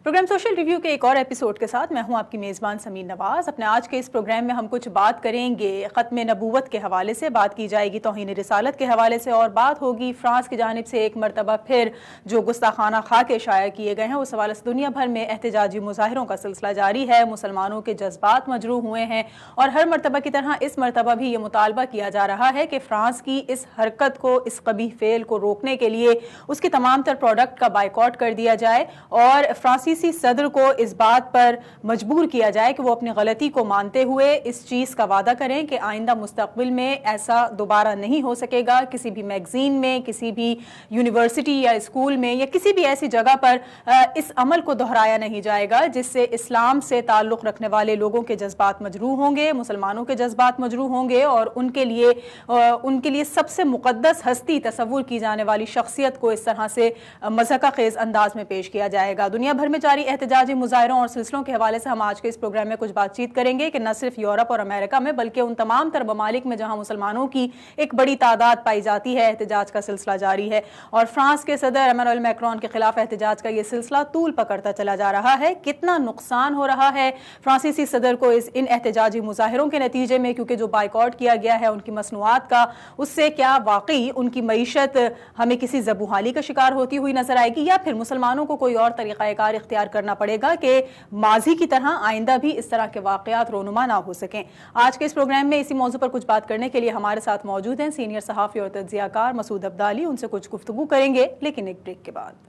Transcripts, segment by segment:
Programme social review کے ایک اور ایپیسوڈ کے ساتھ میں ہوں آپ کی میزبان سمین نواز۔ اپنے آج کے اس پروگرام میں ہم کچھ بات کریں گے ختم نبوت کے حوالے سے، بات کی جائے گی توہین رسالت کے حوالے سے، اور بات ہوگی فرانس کی جانب سے ایک مرتبہ پھر جو گستاخانہ خاکے شائع کیے گئے ہیں اس حوالے سے۔ دنیا بھر میں احتجاجی مظاہروں کا سلسلہ جاری ہے، مسلمانوں کے جذبات مجروح ہوئے ہیں، اور ہر مرتبہ کی طرح اس مرتبہ بھی یہ مطالبہ کیا جا رہا ہے کہ فرانس کی اس حرکت کو، اس قبیح فعل کو روکنے کے لیے اس کی تمام تر پروڈکٹ کا بائیکاٹ کر دیا جائے، اور فرانسیسی صدر کو اس بات پر مجبور کیا جائے کہ وہ اپنی غلطی کو مانتے ہوئے اس چیز کا وعدہ کریں کہ آئندہ مستقبل میں ایسا دوبارہ نہیں ہو سکے گا، کسی بھی میگزین میں، کسی بھی یونیورسٹی یا اسکول میں یا کسی بھی ایسی جگہ پر اس عمل کو دہرایا نہیں جائے گا جس سے اسلام سے تعلق رکھنے والے لوگوں کے جذبات مجروح ہوں گے، مسلمانوں کے جذبات مجروح ہوں گے، اور ان کے لیے سب سے مقدس ہستی تصور کی جانے والی شخصیت کو اس طرح سے مضحکہ خیز انداز میں پیش کیا جائے گا۔ دنیا بھر میں جاری احتجاجی مظاہروں اور سلسلوں کے حوالے سے ہم آج کے اس پروگرام میں کچھ بات چیت کریں گے کہ نہ صرف یورپ اور امریکہ میں بلکہ ان تمام تر ممالک میں جہاں مسلمانوں کی ایک بڑی تعداد پائی جاتی ہے احتجاج کا سلسلہ جاری ہے، اور فرانس کے صدر ایمانوئل میکرون کے خلاف احتجاج کا یہ سلسلہ طول پکڑتا چلا جا رہا ہے۔ کتنا نقصان ہو رہا ہے فرانسیسی صدر کو ان احتجاجی مظاہروں کے نتیجے میں، کیونکہ جو بائیکاٹ کیا گیا ہے ان کی مصنوعات کا، اس سے کیا واقعی ان کی معیشت ہمیں کسی زبوحالی کا شکار ہوتی ہوئی نظر آئے گی، یا پھر مسلمانوں کو کوئی اور طریقہ کار اختیار کرنا پڑے گا کہ ماضی کی طرح آئندہ بھی اس طرح کے واقعات رونما نہ ہو سکیں۔ آج کے اس پروگرام میں اسی موضوع پر کچھ بات کرنے کے لیے ہمارے ساتھ موجود ہیں سینئر صحافی اور تجزیہ کار مسعود عبدالی۔ ان سے کچھ گفتگو کریں گے لیکن ایک بریک کے بعد۔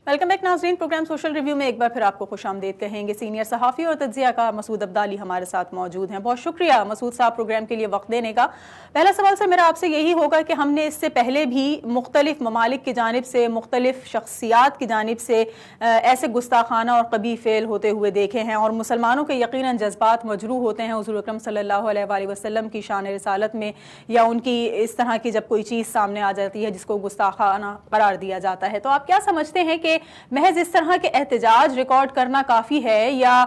ویلکم بیک ناظرین، پروگرام سوشل ریویو میں ایک بار پھر آپ کو خوش آمدید کہیں گے۔ سینئر صحافی اور تجزیہ کار مسعود عبدالی ہمارے ساتھ موجود ہیں۔ بہت شکریہ مسعود صاحب پروگرام کے لیے وقت دینے کا۔ پہلا سوال سر میرا آپ سے یہی ہوگا کہ ہم نے اس سے پہلے بھی مختلف ممالک کی جانب سے، مختلف شخصیات کی جانب سے ایسے گستاخانہ اور قبیح فعل ہوتے ہوئے دیکھے ہیں، اور مسلمانوں کے یقیناً جذبات مجروح ہوتے ہیں حضور اکرم صلی اللہ علیہ وآلہ وسلم کی شان رسالت میں، یا ان کی اس طرح کی جب کوئی چیز سامنے آ جاتی ہے جس کو گستاخانہ قرار دیا جاتا ہے۔ تو آپ کیا سمجھتے ہیں کہ محض اس طرح کے احتجاج ریکارڈ کرنا کافی ہے، یا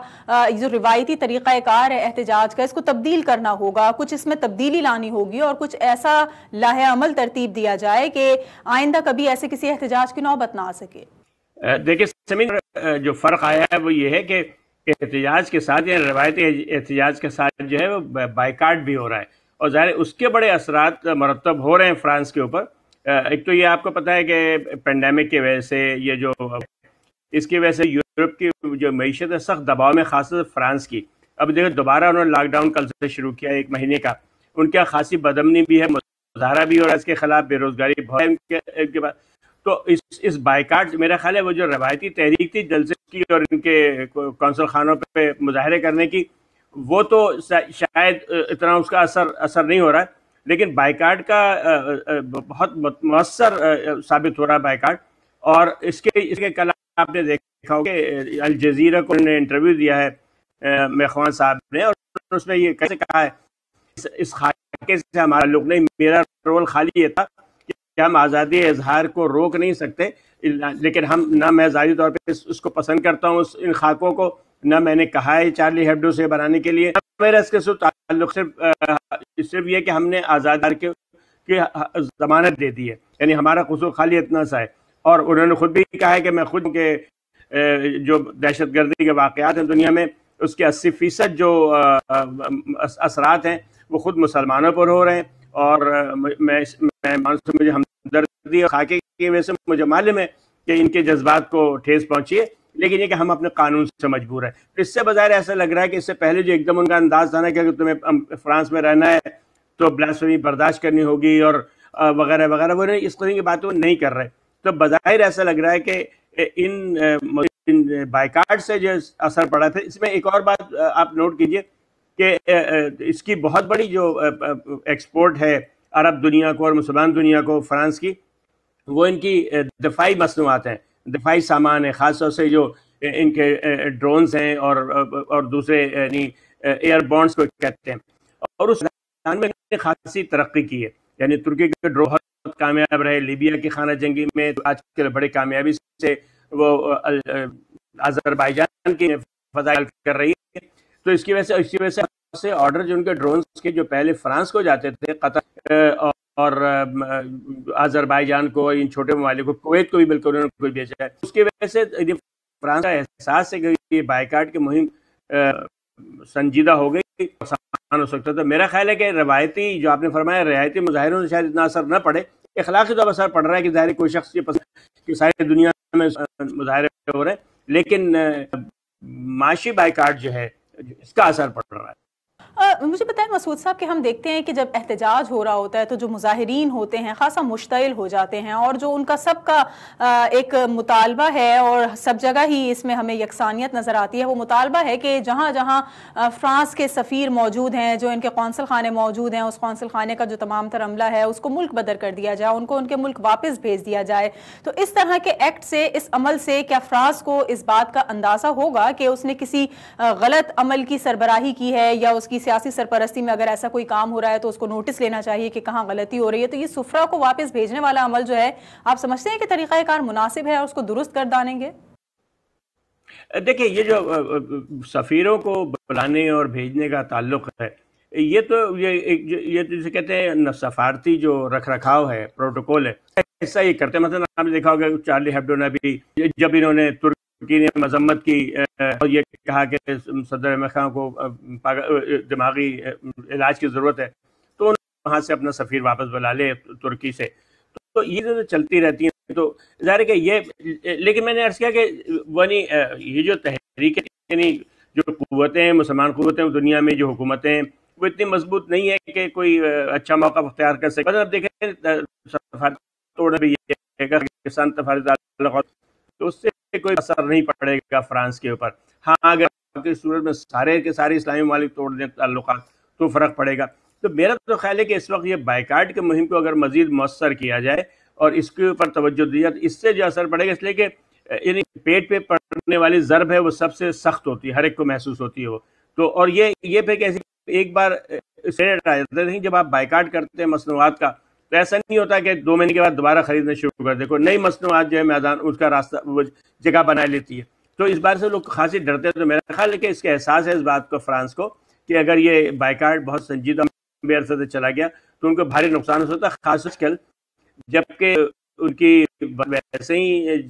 جو روایتی طریقہ کار ہے احتجاج کا اس کو تبدیل کرنا ہوگا، کچھ اس میں تبدیلی لانی ہوگی اور کچھ ایسا لاہ عمل ترتیب دیا جائے کہ آئندہ کبھی ایسے کسی احتجاج کی نوبت نہ آ سکے؟ دیکھیں سمین، جو فرق آیا ہے وہ یہ ہے کہ احتجاج کے ساتھ یا روایتی احتجاج کے ساتھ جو ہے وہ بائیکاٹ بھی ہو رہا ہے، اور ظاہر اس کے بڑے اثرات مرتب ہو رہے ہیں فرانس کے اوپر۔ ایک تو یہ آپ کو پتہ ہے کہ پینڈیمک کی وجہ سے، یہ جو اس کی وجہ سے یورپ کی جو معیشت ہے سخت دباؤ میں، خاص طور سے فرانس کی۔ اب دیکھو دوبارہ انہوں نے لاک ڈاؤن کل سے شروع کیا، 1 مہینے کا۔ ان کے خاصی بدامنی بھی ہے، مظاہرہ بھی اور اس کے خلاف بے روزگاری بہت ہے ان کے بعد۔ تو اس بائیکاٹ میرا خیال ہے وہ جو روایتی تحریک تھی جلسے کی اور ان کے کونسل خانوں پہ مظاہرے کرنے کی، وہ تو شاید اتنا اس کا اثر نہیں ہو رہا ہے، لیکن بائیکاٹ کا بہت مؤثر ثابت ہو رہا ہے بائیکاٹ۔ اور اس کے کل آپ نے دیکھا ہوگا کہ الجزیرہ کو نے انٹرویو دیا ہے میخوان صاحب نے، اور اس میں یہ کیسے کہا ہے اس خاکے سے ہمارا تعلق نہیں، میرا رول خالی یہ تھا کہ ہم آزادی اظہار کو روک نہیں سکتے، لیکن نہ میں ذاتی طور پہ اس کو پسند کرتا ہوں ان خاکوں کو، نہ میں نے کہا ہے چارلی ہیبڈو سے بنانے کے لیے، میرا اس کے تعلق صرف یہ کہ ہم نے آزادی کی ضمانت دے دی ہے، یعنی ہمارا قصور خالی اتنا سا ہے۔ اور انہوں نے خود بھی کہا ہے کہ میں خود کے جو دہشت گردی کے واقعات ہیں دنیا میں اس کے 80% جو اثرات ہیں وہ خود مسلمانوں پر ہو رہے ہیں. اور مجھے ہمدردی اور خاکے کی وجہ سے مجھے معلوم ہے کہ ان کے جذبات کو ٹھیس پہنچی ہے، لیکن یہ کہ ہم اپنے قانون سے مجبور ہیں. اس سے بظاہر ایسا لگ رہا ہے کہ اس سے پہلے جو ایک دم ان کا انداز تھا نا کہ اگر تمہیں فرانس میں رہنا ہے تو بلاسفیمی برداشت کرنی ہوگی اور وغیرہ وغیرہ، وہ اس قسم کی باتیں نہیں کر رہے. تو بظاہر ایسا لگ رہا ہے کہ ان بائیکاٹ سے جو اثر پڑا تھا. اس میں ایک اور بات آپ نوٹ کیجئے کہ اس کی بہت بڑی جو ایکسپورٹ ہے عرب دنیا کو اور مسلمان دنیا کو فرانس کی، وہ ان کی دفاعی مصنوعات ہیں، دفاعی سامان ہے، خاص طور سے جو ان کے ڈرونز ہیں اور دوسرے یعنی ایئر بونڈز کو کہتے ہیں. اور اس میدان میں نے خاصی ترقی کی ہے. یعنی ترکی کے ڈرون بہت کامیاب رہے، لیبیا کی خانہ جنگی میں آج کل بڑی کامیابی سے وہ آذربائیجان کی فضائل کر رہی ہے. تو اس کی وجہ سے آرڈر جو ان کے ڈرونز کے جو پہلے فرانس کو جاتے تھے، قطر اور آذربائیجان کو، ان چھوٹے ممالک کو، کویت کو بھی بالکل انہوں نے کوئی بھیجا ہے. اس کی وجہ سے فرانس کا احساس ہے کہ یہ بائیکاٹ کی مہم سنجیدہ ہو گئی، آسان ہو سکتا. تو میرا خیال ہے کہ روایتی جو آپ نے فرمایا روایتی مظاہروں سے شاید اتنا اثر نہ پڑے، اخلاقی طور پر اثر پڑ رہا ہے کہ ظاہر کوئی شخص یہ پسند کہ ساری دنیا میں مظاہرے ہو رہے ہیں، لیکن معاشی بائیکاٹ جو ہے اس کا اثر پڑ رہا ہے. مجھے بتائیں مسعود صاحب کہ ہم دیکھتے ہیں کہ جب احتجاج ہو رہا ہوتا ہے تو جو مظاہرین ہوتے ہیں خاصا مشتعل ہو جاتے ہیں، اور جو ان کا سب کا ایک مطالبہ ہے اور سب جگہ ہی اس میں ہمیں یکسانیت نظر آتی ہے، وہ مطالبہ ہے کہ جہاں جہاں فرانس کے سفیر موجود ہیں، جو ان کے قونصل خانے موجود ہیں، اس قونصل خانے کا جو تمام تر عملہ ہے اس کو ملک بدر کر دیا جائے، ان کو ان کے ملک واپس بھیج دیا جائے. تو اس طرح کے ایکٹ سے، اس عمل سے کیا فرانس کو اس بات کا اندازہ ہوگا کہ اس نے کسی غلط عمل کی سربراہی کی ہے، یا اس کی سیاسی سرپرستی میں اگر ایسا کوئی کام ہو رہا ہے تو اس کو نوٹس لینا چاہیے کہ کہاں غلطی ہو رہی ہے؟ تو یہ سفرا کو واپس بھیجنے والا عمل جو ہے، آپ سمجھتے ہیں کہ طریقہ کار مناسب ہے اور اس کو درست کر دانیں گے؟ دیکھیں، یہ جو سفیروں کو بلانے اور بھیجنے کا تعلق ہے، یہ تو یہ جسے کہتے ہیں سفارتی جو رکھ رکھاؤ ہے، پروٹوکول ہے، ایسا ہی کرتے ہیں. مثلا آپ نے دیکھا ہوگا چارلی ہیبڈو نے بھی جب انہوں نے ترکی نے مذمت کی اور یہ کہا کہ صدر احمد خان کو دماغی علاج کی ضرورت ہے، تو وہاں سے اپنا سفیر واپس بلا لے ترکی سے. تو یہ چلتی رہتی ہیں. تو ظاہر ہے کہ یہ، لیکن میں نے عرض کیا کہ یہ جو تحریک یعنی جو قوتیں، مسلمان قوتیں دنیا میں، جو حکومتیں ہیں، وہ اتنی مضبوط نہیں ہے کہ کوئی اچھا موقع اختیار کر سکے. اب دیکھیں پاکستان تعلقات، تو اس سے کوئی اثر نہیں پڑے گا فرانس کے اوپر. ہاں، اگر کی صورت میں سارے کے سارے اسلامی ممالک توڑ دیں تعلقات تو فرق پڑے گا. تو میرا تو خیال ہے کہ اس وقت یہ بائیکاٹ کے مہم کو اگر مزید مؤثر کیا جائے اور اس کے اوپر توجہ دی جائے تو اس سے جو اثر پڑے گا، اس لیے کہ یعنی پیٹ پہ پڑنے والی ضرب ہے وہ سب سے سخت ہوتی ہے، ہر ایک کو محسوس ہوتی ہے وہ. تو اور یہ پہ کیسی ایک بار نہیں، جب آپ بائیکاٹ کرتے ہیں مصنوعات کا تو ایسا نہیں ہوتا کہ 2 مہینے کے بعد دوبارہ خریدنا شروع کر دے. کوئی نئی مصنوعات جو ہے میدان اس کا راستہ وہ جگہ بنا لیتی ہے. تو اس بار سے لوگ خاصی ڈرتے ہیں. تو میرا خیال ہے کہ اس کا احساس ہے اس بات کو فرانس کو کہ اگر یہ بائیکاٹ بہت سنجیدہ بے عرصے سے چلا گیا تو ان کو بھاری نقصان ہو سکتا ہے، خاص کل جبکہ ان کی ویسے ہی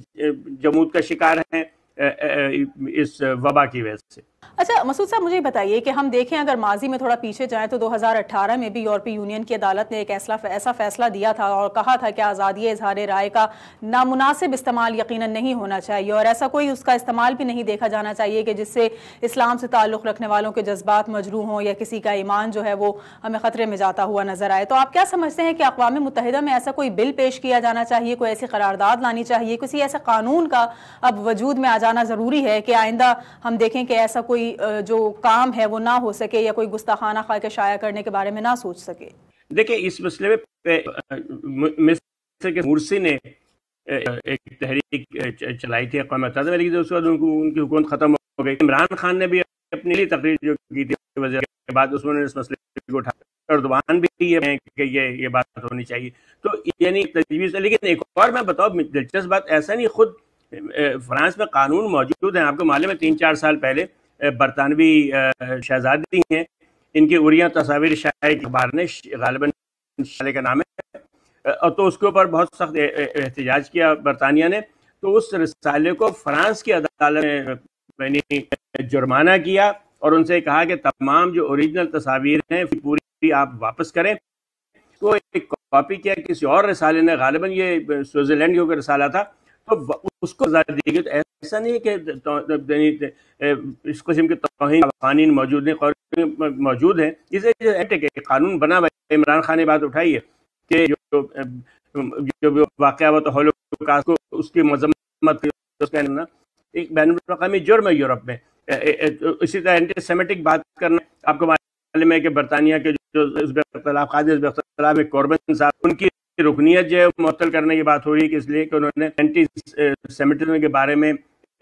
جمود کا شکار ہیں اس وبا کی وجہ سے. اچھا مسعود صاحب، مجھے بتائیے کہ ہم دیکھیں اگر ماضی میں تھوڑا پیچھے جائیں تو 2018 میں بھی یورپی یونین کی عدالت نے ایک ایسا فیصلہ دیا تھا اور کہا تھا کہ آزادی اظہار رائے کا نامناسب استعمال یقیناً نہیں ہونا چاہیے، اور ایسا کوئی اس کا استعمال بھی نہیں دیکھا جانا چاہیے کہ جس سے اسلام سے تعلق رکھنے والوں کے جذبات مجروح ہوں یا کسی کا ایمان جو ہے وہ ہمیں خطرے میں جاتا ہوا نظر آئے. تو آپ کیا سمجھتے ہیں کہ اقوام متحدہ میں ایسا کوئی بل پیش کیا جانا چاہیے، کوئی ایسی قرارداد لانی چاہیے، کسی ایسے قانون کا اب وجود میں آ جانا ضروری ہے کہ آئندہ ہم دیکھیں کہ ایسا کوئی جو کام ہے وہ نہ ہو سکے یا کوئی گستاخانہ خاکہ شائع کرنے کے بارے میں نہ سوچ سکے؟ دیکھیں، اس مسئلے میں مصر کے مرسی نے ایک تحریک چلائی تھی اقوام متحدہ میں، لیکن اس کے بعد ان کی حکومت ختم ہو گئی. عمران خان نے بھی اپنی لیے تقریر جو کی تھی وزیر کے بعد اس میں اس مسئلے کو اٹھایا، اردوان بھی یہ کہ یہ بات ہونی چاہیے. تو یعنی تجویز. لیکن ایک اور میں بتاؤں دلچسپ بات، ایسا نہیں، خود فرانس میں قانون موجود ہیں. آپ کو معلوم ہے 3-4 سال پہلے برطانوی شہزادی ہیں، ان کی اریاں تصاویر شائع اخبار نے، غالباً شالے کا نام ہے، اور تو اس کے اوپر بہت سخت احتجاج کیا برطانیہ نے. تو اس رسالے کو فرانس کی عدالت میں یعنی جرمانہ کیا اور ان سے کہا کہ تمام جو اوریجنل تصاویر ہیں پوری آپ واپس کریں. تو ایک کاپی کیا کسی اور رسالے نے, غالباً یہ سوئٹزرلینڈ کا رسالہ تھا, تو اس کو زیادہ دی گئی. تو ایسا نہیں ہے کہ اس قسم کے توہین قوانین موجود ہیں. اسے جو قانون بنا ہوا ہے, عمران خان نے بات اٹھائی ہے کہ جو واقعہ ہوا تو ہولوکاسٹ کو اس کی مذمت ایک بین الاقوامی جرم ہے یورپ میں. اسی طرح اینٹی سیمیٹک بات کرنا, آپ کو معلوم ہے کہ برطانیہ کے جو قاضی حزب اختلاف میں کوربن صاحب, ان کی رکنیت جو ہے معطل کرنے کی بات ہو رہی ہے کہ اس لیے کہ انہوں نے اینٹی سیمیٹزم کے بارے میں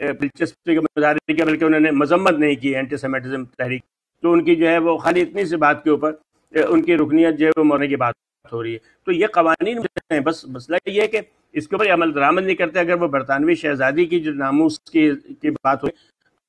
دلچسپی کا مظاہرہ کیا, بلکہ انہوں نے مذمت نہیں کی اینٹی سیمیٹزم تحریک. تو ان کی جو ہے وہ خالی اتنی سی بات کے اوپر ان کی رکنیت جو ہے وہ موڑنے کی بات ہو رہی ہے. تو یہ قوانین ہیں, بس مسئلہ یہ ہے کہ اس کے اوپر عمل درآمد نہیں کرتے. اگر وہ برطانوی شہزادی کی جو ناموس کی بات ہو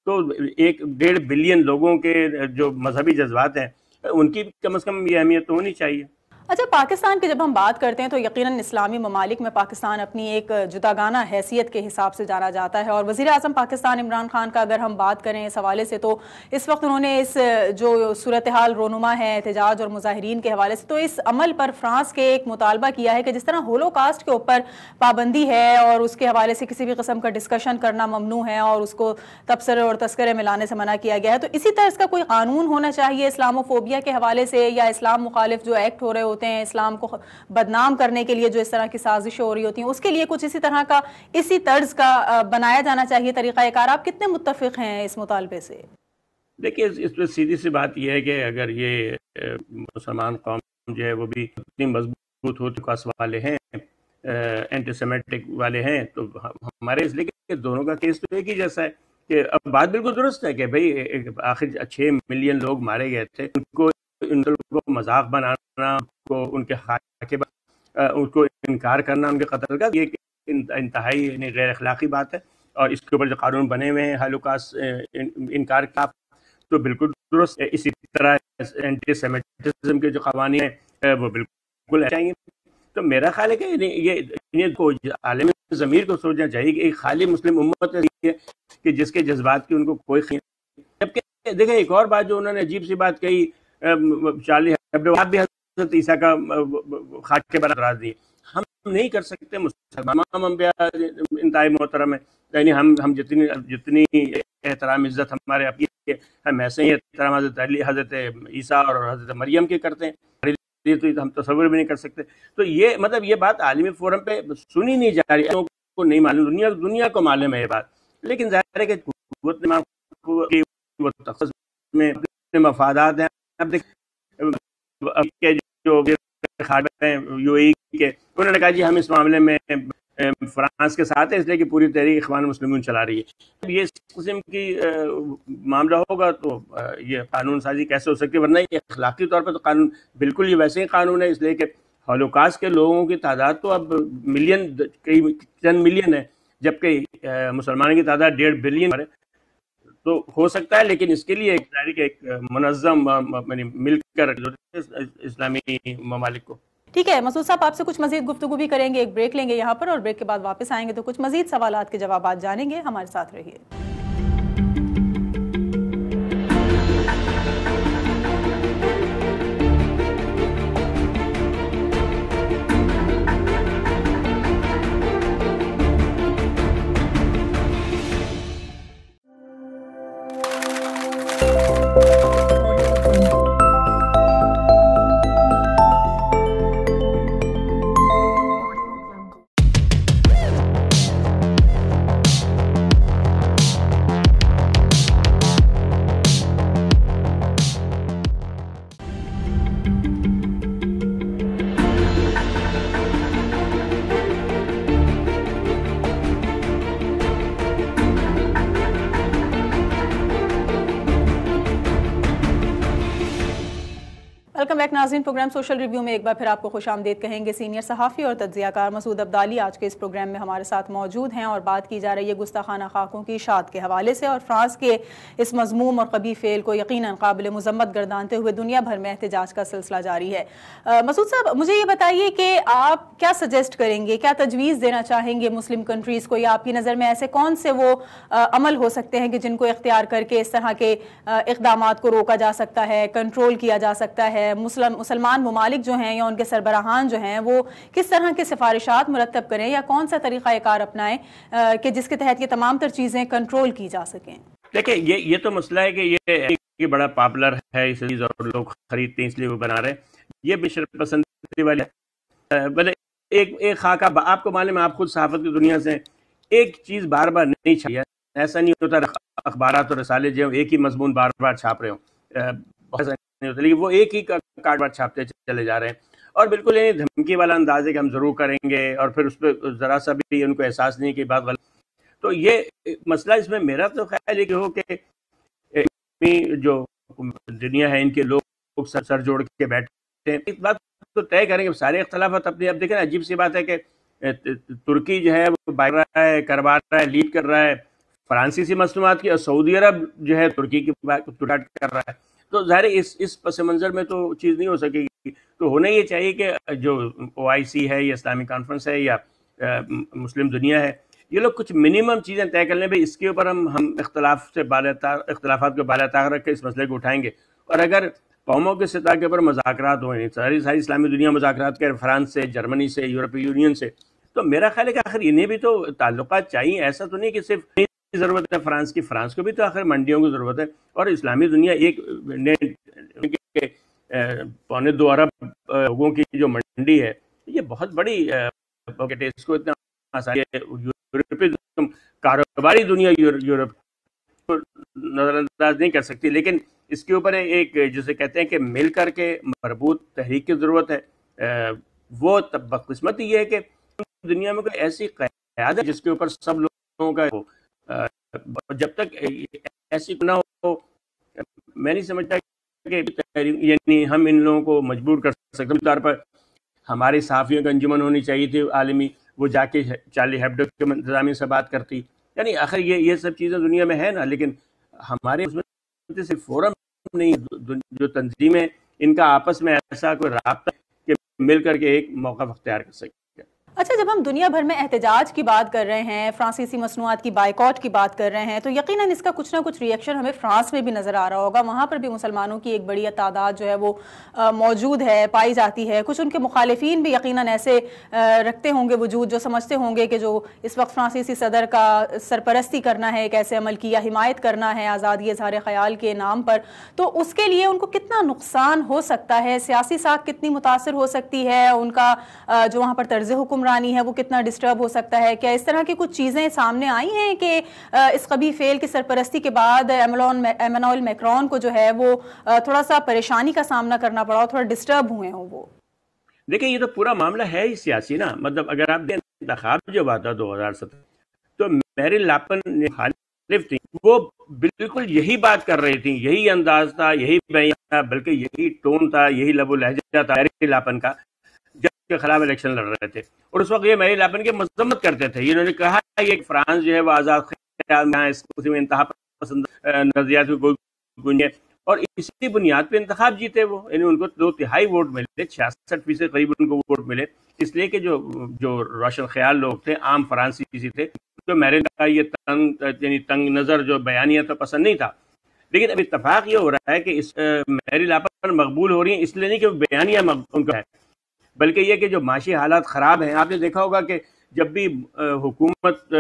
تو 1.5 بلین لوگوں کے جو مذہبی جذبات ہیں ان کی کم از کم یہ اہمیت تو ہونی چاہیے. اچھا, پاکستان کی جب ہم بات کرتے ہیں تو یقیناً اسلامی ممالک میں پاکستان اپنی ایک جداگانہ حیثیت کے حساب سے جانا جاتا ہے, اور وزیر اعظم پاکستان عمران خان کا اگر ہم بات کریں اس حوالے سے تو اس وقت انہوں نے اس جو صورتحال رونما ہے احتجاج اور مظاہرین کے حوالے سے, تو اس عمل پر فرانس کے ایک مطالبہ کیا ہے کہ جس طرح ہولوکاسٹ کے اوپر پابندی ہے اور اس کے حوالے سے کسی بھی قسم کا ڈسکشن کرنا ممنوع ہے اور اس کو تبصرے اور تذکرے میں لانے سے منع کیا گیا ہے, تو اسی طرح اس کا کوئی قانون ہونا چاہیے اسلاموفوبیا کے حوالے سے, یا اسلام مخالف جو ایکٹ ہو رہے ہوتے ہیں اسلام کو بدنام کرنے کے لیے جو اس طرح کی سازشیں ہو رہی ہوتی ہیں, اس کے لیے کچھ اسی طرح کا اسی طرز کا بنایا جانا چاہیے طریقہ کار. آپ کتنے متفق ہیں اس مطالبے سے؟ دیکھیے, اس میں سیدھی سی بات یہ ہے کہ اگر یہ مسلمان قوم جو ہے وہ بھی اتنی مضبوط ہوتی خاص والے ہیں, اینٹی سیمیٹک والے ہیں, تو ہمارے اس لیے کہ دونوں کا کیس تو ایک ہی جیسا ہے کہ اب بات بالکل درست ہے کہ بھائی آخر 6 ملین لوگ مارے گئے تھے, ان کو مذاق بنانا, کو ان کے ان کو انکار کرنا ان کے قتل کا, یہ انتہائی یعنی غیر اخلاقی بات ہے. اور اس کے اوپر جو قانون بنے ہوئے ہیں ہولوکاسٹ انکار کا, تو بالکل درست ہے. اسی طرح اینٹی سیمیٹزم کے جو قوانین ہیں وہ بالکل چاہیے. تو میرا خیال ہے کہ یہ عالمی ضمیر کو سوچنا چاہیے کہ ایک خالی مسلم امت ہے کہ جس کے جذبات کی ان کو کوئی خیال. جبکہ دیکھیں ایک اور بات جو انہوں نے عجیب سی بات کہی, چارلی ہیبڈو بھی حضرت عیسیٰ کا خاک کے برابر اعتراض دی. ہم نہیں کر سکتے, مسلمان انبیاء انتہائی محترم ہیں, یعنی ہم جتنی احترام عزت ہمارے اپنی ہے, ہم ایسے ہی احترام حضرت علی, حضرت عیسیٰ اور حضرت مریم کے کرتے ہیں, تو ہم تصور بھی نہیں کر سکتے. تو یہ مطلب یہ بات عالمی فورم پہ سنی نہیں جا رہی, کو نہیں معلوم, دنیا کو معلوم ہے یہ بات, لیکن ظاہر ہے کہ قوت میں اپنے مفادات ہیں. اب دیکھیں جو یو اے ای کے, انہوں نے کہا جی ہم اس معاملے میں فرانس کے ساتھ ہے, اس لیے کہ پوری تحریک اخوان المسلمین چلا رہی ہے. یہ اس قسم کی معاملہ ہوگا تو یہ قانون سازی کیسے ہو سکتی ہے, ورنہ یہ اخلاقی طور پر تو قانون بالکل یہ ویسے ہی قانون ہے, اس لیے کہ ہولوکاسٹ کے لوگوں کی تعداد تو اب ملین, کئی چند ملین ہے, جبکہ مسلمانوں کی تعداد 1.5 بلین ہے. تو ہو سکتا ہے, لیکن اس کے لیے ایک منظم مل کر اسلامی ممالک کو. ٹھیک ہے مسعود صاحب, آپ سے کچھ مزید گفتگو بھی کریں گے, ایک بریک لیں گے یہاں پر, اور بریک کے بعد واپس آئیں گے تو کچھ مزید سوالات کے جوابات جانیں گے. ہمارے ساتھ رہیے. ویلکم بیک ناظرین، پروگرام سوشل ریویو میں ایک بار پھر آپ کو خوش آمدید کہیں گے۔ سینئر صحافی اور تجزیہ کار مسعود عبدالی آج کے اس پروگرام میں ہمارے ساتھ موجود ہیں اور بات کی جا رہی ہے گستاخانہ خاکوں کی اشاعت کے حوالے سے، اور فرانس کے اس مذموم اور قبیح فعل کو یقیناً قابل مذمت گردانتے ہوئے دنیا بھر میں احتجاج کا سلسلہ جاری ہے۔ مسعود صاحب، مجھے یہ بتائیے کہ آپ کیا سجیسٹ کریں گے، کیا تجویز دینا چاہیں گے مسلم کنٹریز کو، یا آپ کی نظر میں ایسے کون سے وہ عمل ہو سکتے ہیں کہ جن کو اختیار کر کے اس طرح کے اقدامات کو روکا جا سکتا ہے، کنٹرول کیا جا سکتا ہے؟ مسلمان ممالک جو ہیں یا ان کے سربراہان جو ہیں وہ کس طرح کے سفارشات مرتب کریں یا کون سا طریقہ کار اپنائیں کہ جس کے تحت یہ تمام تر چیزیں کنٹرول کی جا سکیں؟ دیکھیں، یہ تو مسئلہ ہے کہ یہ بڑا پاپولر ہے اس چیز اور لوگ خریدتے ہیں اس لیے وہ بنا رہے ہیں، یہ بھی شرف پسندی والی بلے ایک خاکہ آپ کو معلوم ہے، آپ خود صحافت کی دنیا سے ایک چیز بار بار نہیں چاہیے، ایسا نہیں ہوتا اخبارات اور رسالے جو ایک ہی مضمون بار بار چھاپ رہے ہوں، بہت نہیں ہوتا، لیکن وہ ایک ہی کارڈ بار چھاپتے چلے جا رہے ہیں اور بالکل یہ دھمکی والا انداز ہے کہ ہم ضرور کریں گے، اور پھر اس پہ ذرا سا بھی ان کو احساس نہیں کہ بات غلط۔ تو یہ مسئلہ اس میں میرا تو خیال ہے کہ ہو کہ جو دنیا ہے ان کے لوگ سر جوڑ کے بیٹھتے ہیں، اس بات تو طے کریں کہ سارے اختلافات اپنے اب دیکھیں، عجیب سی بات ہے کہ ترکی جو ہے وہ بائر رہا ہے، کروا رہا ہے، لیڈ کر رہا ہے فرانسیسی مصنوعات کی، اور سعودی عرب جو ہے ترکی کی بات کر رہا ہے، تو ظاہر اس پس منظر میں تو چیز نہیں ہو سکے گی۔ تو ہونا یہ چاہیے کہ جو OIC ہے یا اسلامی کانفرنس ہے یا مسلم دنیا ہے، یہ لوگ کچھ منیمم چیزیں طے کر لیں، بھائی اس کے اوپر ہم اختلافات کو بالا طاق رکھ کے اس مسئلے کو اٹھائیں گے، اور اگر قوموں کے سطح کے اوپر مذاکرات ہوئے، ساری اسلامی دنیا مذاکرات کرے، فرانس سے، جرمنی سے، یورپی یونین سے، تو میرا خیال ہے کہ آخر انہیں بھی تو تعلقات چاہیے، ایسا تو نہیں کہ صرف ضرورت ہے فرانس کو بھی تو آخر منڈیوں کی ضرورت ہے، اور اسلامی دنیا ایک 1.25 ارب لوگوں کی جو منڈی ہے، یہ بہت بڑی اس کو اتنا آسانی ہے، یورپی کاروباری دنیا یورپ کو نظر انداز نہیں کر سکتی، لیکن اس کے اوپر ایک جسے کہتے ہیں کہ مل کر کے مربوط تحریک کی ضرورت ہے۔ وہ بدقسمتی یہ ہے کہ دنیا میں کوئی ایسی قیادت جس کے اوپر سب لوگوں کا جب تک ایسی نہ ہو، میں نہیں سمجھتا کہ یعنی ہم ان لوگوں کو مجبور کر سکتے۔ طور پر ہماری صحافیوں کا انجمن ہونی چاہیے تھی عالمی، وہ جا کے چارلی ہیبڈو کے انتظامیہ سے بات کرتی، یعنی آخر یہ سب چیزیں دنیا میں ہے نا، لیکن ہمارے اس میں صرف فورم نہیں، جو تنظیمیں ان کا آپس میں ایسا کوئی رابطہ کہ مل کر کے ایک موقف اختیار کر سکے۔ اچھا، جب ہم دنیا بھر میں احتجاج کی بات کر رہے ہیں، فرانسیسی مصنوعات کی بائیکاٹ کی بات کر رہے ہیں، تو یقیناً اس کا کچھ نہ کچھ ریئیکشن ہمیں فرانس میں بھی نظر آ رہا ہوگا، وہاں پر بھی مسلمانوں کی ایک بڑی تعداد جو ہے وہ موجود ہے، پائی جاتی ہے، کچھ ان کے مخالفین بھی یقیناً ایسے رکھتے ہوں گے وجود جو سمجھتے ہوں گے کہ جو اس وقت فرانسیسی صدر کا سرپرستی کرنا ہے ایک ایسے عمل کی یا حمایت کرنا ہے آزادی اظہار خیال کے نام پر، تو اس کے لیے ان کو کتنا نقصان ہو سکتا ہے، سیاسی ساکھ کتنی متاثر ہو سکتی ہے، ان کا جو وہاں پر طرز حکمرانی ہے وہ کتنا ڈسٹرب ہو سکتا ہے؟ کیا اس طرح کی کچھ چیزیں سامنے آئی ہیں کہ اس قبیح فعل کی سرپرستی کے بعد ایمانوئل میکرون کو جو ہے وہ تھوڑا سا پریشانی کا سامنا کرنا پڑا اور تھوڑا ڈسٹرب ہوئے ہوں وہ؟ دیکھیں، یہ تو پورا معاملہ ہے ہی سیاسی نا، مطلب اگر آپ انتخاب جو ہوا تھا 2017، تو میری لاپن مخالف تھی، وہ بالکل یہی بات کر رہی تھی، یہی انداز تھا، یہی بیان تھا، بلکہ یہی ٹون تھا، یہی لب و لہجہ تھا میری لاپن کا، جب کے خلاف الیکشن لڑ رہے تھے، اور اس وقت یہ میری لاپن کی مذمت کرتے تھے۔ انہوں نے کہا یہ فرانس جو ہے وہ آزاد خیال میں اس میں انتہا پسند نظریات کو گنجے، اور اسی بنیاد پہ انتخاب جیتے وہ، یعنی ان کو 2/3 ووٹ ملے، 66% قریب ان کو ووٹ ملے، اس لیے کہ جو روشن خیال لوگ تھے، عام فرانسیسی تھے، تو میرے کا یہ تنگ نظر جو بیانیہ تو پسند نہیں تھا۔ لیکن اب اتفاق یہ ہو رہا ہے کہ میری لاپن مقبول ہو رہی ہیں، اس لیے نہیں کہ بیانیہ ان کا ہے، بلکہ یہ کہ جو معاشی حالات خراب ہیں۔ آپ نے دیکھا ہوگا کہ جب بھی حکومت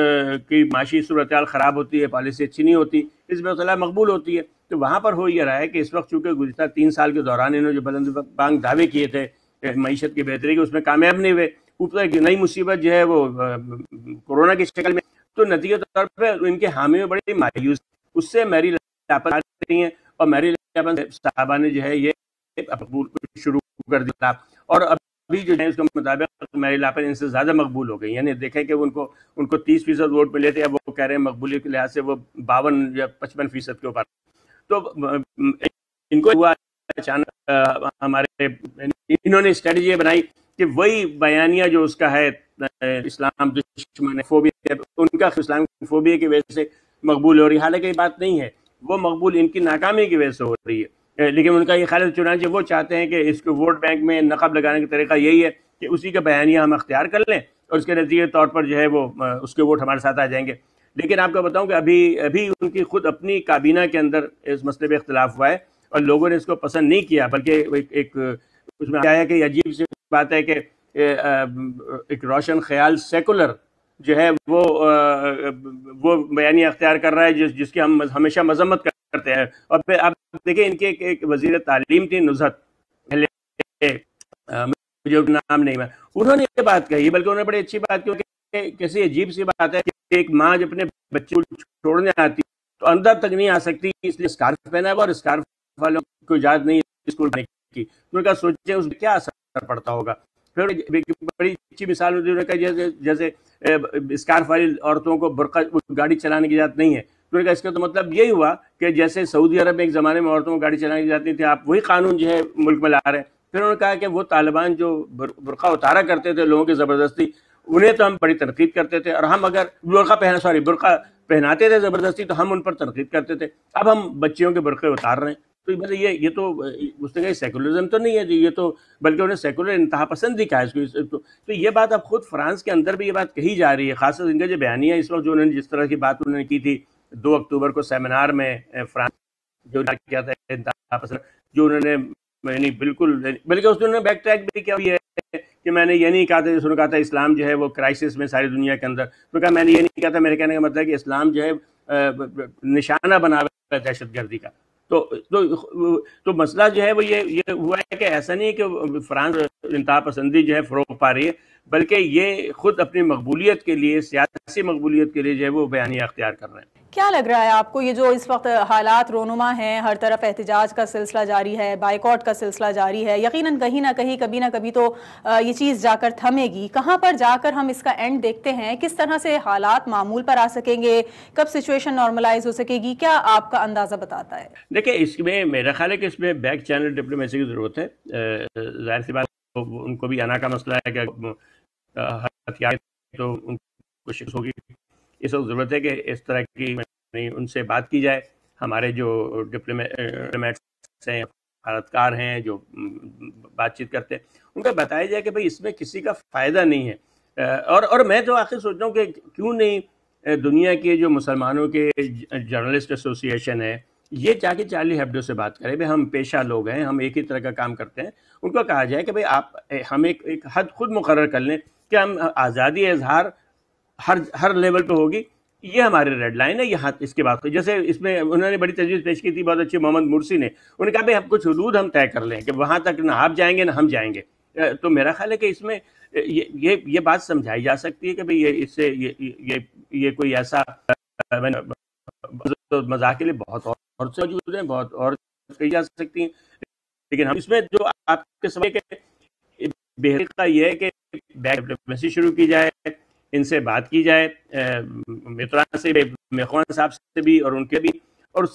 کی معاشی صورتحال خراب ہوتی ہے، پالیسی اچھی نہیں ہوتی، حزب اختلاف مقبول ہوتی ہے، تو وہاں پر ہو یہ رہا ہے کہ اس وقت چونکہ گزشتہ 3 سال کے دوران انہوں نے جو بلند بانگ دعوے کیے تھے معیشت کی بہتری کے، اس میں کامیاب نہیں ہوئے، اوپر ایک نئی مصیبت جو ہے وہ کورونا کی شکل میں، تو نتیجہ طور پہ ان کے حامی میں بڑی مایوس، اس سے میری لاپن رہی ہیں، اور میری لاپن صحابہ نے جو ہے یہ شروع کر دیا، اور ابھی جو ہے اس کے مطابق میری لاپن ان سے زیادہ مقبول ہو گئی، یعنی دیکھیں کہ ان کو 30% ووٹ ملے تھے، اب وہ کہہ رہے ہیں مقبولیت کے لحاظ سے وہ 52 یا 55% کے اوپر، تو ان کو ہوا اچانک ہمارے انہوں نے اسٹریٹجی بنائی کہ وہی بیانیہ جو اس کا ہے اسلام دشمن فوبیا، ان کا اسلام فوبیا کی وجہ سے مقبول ہو رہی ہے، حالانکہ یہ بات نہیں ہے، وہ مقبول ان کی ناکامی کی وجہ سے ہو رہی ہے، لیکن ان کا یہ خیال ہے، چنانچہ وہ چاہتے ہیں کہ اس کو ووٹ بینک میں نقب لگانے کا طریقہ یہی ہے کہ اسی کا بیانیہ ہم اختیار کر لیں اور اس کے نتیجے طور پر جو ہے وہ اس کے ووٹ ہمارے ساتھ آ جائیں گے۔ لیکن آپ کو بتاؤں کہ ابھی ان کی خود اپنی کابینہ کے اندر اس مسئلے پہ اختلاف ہوا ہے اور لوگوں نے اس کو پسند نہیں کیا، بلکہ ایک اس میں آیا کہ عجیب سی بات ہے کہ ایک روشن خیال سیکولر جو ہے وہ بیانیہ اختیار کر رہا ہے جس کی ہم ہمیشہ مذمت کرتے ہیں۔ اور پھر آپ دیکھیں ان کے ایک وزیر تعلیم تھی نزہت، پہلے مجھے نام نہیں ہے، انہوں نے یہ بات کہی، بلکہ انہوں نے بڑی اچھی بات کی کہ کیسی عجیب سی بات ہے کہ ایک ماں جب اپنے بچے کو چھوڑنے آتی تو اندر تک نہیں آ سکتی، اس لیے اسکارف پہنا ہے اور اسکارف والوں کو اجازت نہیں ہے اسکول پڑھنے کی۔ انہوں نے کہا سوچیں اس پہ کیا اثر پڑتا ہوگا۔ پھر بڑی اچھی مثال انہوں نے کہا جیسے اسکارف والی عورتوں کو برقع گاڑی چلانے کی اجازت نہیں ہے، انہوں نے کہا اس کا تو مطلب یہی ہوا کہ جیسے سعودی عرب میں ایک زمانے میں عورتوں کو گاڑی چلانے کی اجازت نہیں تھی، آپ وہی قانون جو ہے ملک میں لا رہے ہیں۔ پھر انہوں نے کہا کہ وہ طالبان جو برقع اتارا کرتے تھے لوگوں کی زبردستی، انہیں تو ہم بڑی تنقید کرتے تھے، اور ہم اگر برقع پہناتے تھے زبردستی تو ہم ان پر تنقید کرتے تھے، اب ہم بچیوں کے برقعے اتار رہے ہیں۔ تو یہ تو اس نے کہا سیکولرزم تو نہیں ہے، یہ تو بلکہ انہیں سیکولر انتہا پسندی کا ہے اس کو۔ تو یہ بات اب خود فرانس کے اندر بھی یہ بات کہی جا رہی ہے، خاص طور ان کا جو بیانیہ اس وقت جو انہوں نے جس طرح کی بات انہوں نے کی تھی 2 اکتوبر کو سیمینار میں فرانس جو کیا تھا انتہا پسند، جو انہوں نے یعنی بالکل، بلکہ اس نے بیک ٹریک بھی کیا ہے کہ میں نے یہ نہیں کہا تھا، جس نے کہا تھا اسلام جو ہے وہ کرائسس میں ساری دنیا کے اندر، تو کہا میں نے یہ نہیں کہا تھا، میرے کہنے کا مطلب ہے کہ اسلام جو ہے نشانہ بنا ہوا ہے دہشت گردی کا۔ تو مسئلہ جو ہے وہ یہ ہوا ہے کہ ایسا نہیں کہ فرانس انتہا پسندی جو ہے فروغ پا رہی ہے، بلکہ یہ خود اپنی مقبولیت کے لیے، سیاسی مقبولیت کے لیے جو ہے وہ بیانیہ اختیار کر رہے ہیں۔ کیا لگ رہا ہے آپ کو یہ جو اس وقت حالات رونما ہیں، ہر طرف احتجاج کا سلسلہ جاری ہے، بائیکاٹ کا سلسلہ جاری ہے، یقیناً کہیں نہ کہیں کبھی نہ کبھی تو یہ چیز جا کر تھمے گی، کہاں پر جا کر ہم اس کا اینڈ دیکھتے ہیں؟ کس طرح سے حالات معمول پر آ سکیں گے؟ کب سچویشن نارملائز ہو سکے گی؟ کیا آپ کا اندازہ بتاتا ہے؟ دیکھیں اس میں میرا خیال ہے کہ اس میں بیک چینل ڈپلومیسی کی ضرورت ہے۔ ظاہر سی بات ان کو بھی آنا کا مسئلہ ہے کہ ہتھیار تو ان کو شکست ہوگی، اس وقت ضرورت ہے کہ اس طرح کی ان سے بات کی جائے۔ ہمارے جو ڈپلومیٹس ہیں، خارتکار ہیں جو بات چیت کرتے ہیں، ان کا بتایا جائے کہ بھئی اس میں کسی کا فائدہ نہیں ہے۔ اور میں تو آخر سوچ رہا ہوں کہ کیوں نہیں دنیا کے جو مسلمانوں کے جرنلسٹ ایسوسی ایشن ہے، یہ جا کے چارلی ہیبڈو سے بات کریں، بھئی ہم پیشہ لوگ ہیں، ہم ایک ہی طرح کا کام کرتے ہیں، ان کو کہا جائے کہ بھئی ہم ایک حد خود مقرر کر لیں کہ ہم آزادی اظہار ہر لیول پہ ہوگی، یہ ہماری ریڈ لائن ہے، یہاں اس کے بعد جیسے اس میں انہوں نے بڑی تجویز پیش کی تھی بہت اچھی محمد مرسی نے، انہوں نے کہا بھئی ہم کچھ حدود ہم طے کر لیں کہ وہاں تک نہ آپ جائیں گے نہ ہم جائیں گے۔ تو میرا خیال ہے کہ اس میں یہ بات سمجھائی جا سکتی ہے کہ بھئی اس سے یہ کوئی ایسا مذاق کے لیے بہت اور سے موجود ہیں، بہت اور کہی جا سکتی ہیں، لیکن ہم اس میں جو آپ کے سمجھے کہ بہتر کا یہ ہے کہ بیک ڈپلومیسی شروع کی جائے، ان سے بات کی جائے، متران سے، میخوان صاحب سے بھی اور ان کے بھی، اور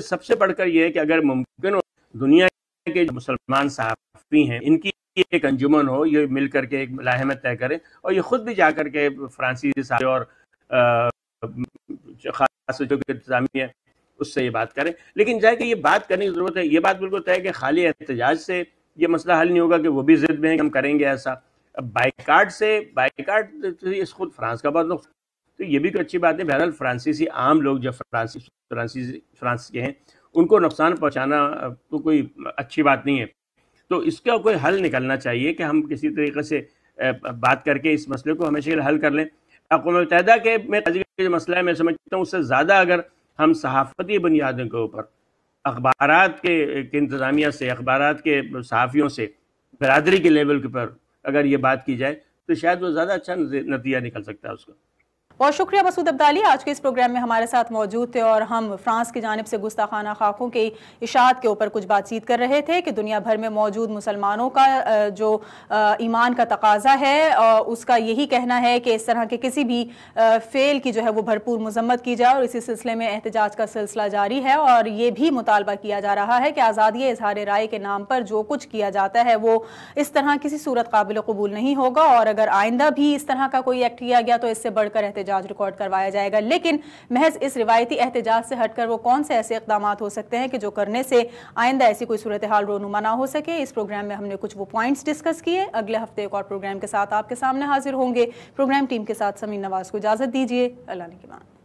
سب سے بڑھ کر یہ ہے کہ اگر ممکن ہو دنیا کے جو مسلمان صحافی ہیں ان کی ایک انجمن ہو، یہ مل کر کے ایک ملاحمت طے کریں اور یہ خود بھی جا کر کے فرانسیسی صحافی اور خاص جو انتظامیہ اس سے یہ بات کریں۔ لیکن جائے کہ یہ بات کرنے کی ضرورت ہے، یہ بات بالکل طے ہے کہ خالی احتجاج سے یہ مسئلہ حل نہیں ہوگا کہ وہ بھی ضد میں ہیں کہ ہم کریں گے ایسا۔ بائیکاٹ اس خود فرانس کا بہت نقصان، تو یہ بھی کوئی اچھی بات نہیں۔ بہرحال فرانسیسی عام لوگ جب فرانس کے ہیں ان کو نقصان پہنچانا تو کوئی اچھی بات نہیں ہے، تو اس کا کوئی حل نکلنا چاہیے کہ ہم کسی طریقے سے بات کر کے اس مسئلے کو ہمیشہ کے لیے حل کر لیں۔ اقوام متحدہ کے میں جو مسئلہ ہے میں سمجھتا ہوں اس سے زیادہ اگر ہم صحافتی بنیادوں کے اوپر اخبارات کے انتظامیہ سے، اخبارات کے صحافیوں سے، برادری کے لیول کے پر اگر یہ بات کی جائے تو شاید وہ زیادہ اچھا نتیجہ نکل سکتا ہے اس کا۔ بہت شکریہ مسعود عبدالی، آج کے اس پروگرام میں ہمارے ساتھ موجود تھے اور ہم فرانس کی جانب سے گستاخانہ خاکوں کے اشاعت کے اوپر کچھ بات چیت کر رہے تھے کہ دنیا بھر میں موجود مسلمانوں کا جو ایمان کا تقاضا ہے اس کا یہی کہنا ہے کہ اس طرح کے کسی بھی فعل کی جو ہے وہ بھرپور مذمت کی جائے، اور اسی سلسلے میں احتجاج کا سلسلہ جاری ہے، اور یہ بھی مطالبہ کیا جا رہا ہے کہ آزادی اظہار رائے کے نام پر جو کچھ کیا جاتا ہے وہ اس طرح کسی صورت قابل قبول نہیں ہوگا، اور اگر آئندہ بھی اس طرح کا کوئی ایکٹ کیا گیا تو اس سے بڑھ کر احتجاج ریکارڈ کروایا جائے گا۔ لیکن محض اس روایتی احتجاج سے ہٹ کر وہ کون سے ایسے اقدامات ہو سکتے ہیں کہ جو کرنے سے آئندہ ایسی کوئی صورتحال رونما نہ ہو سکے؟ اس پروگرام میں ہم نے کچھ وہ پوائنٹس ڈسکس کیے۔ اگلے ہفتے ایک اور پروگرام کے ساتھ آپ کے سامنے حاضر ہوں گے۔ پروگرام ٹیم کے ساتھ سمین نواز کو اجازت دیجیے۔ اللہ نگہبان۔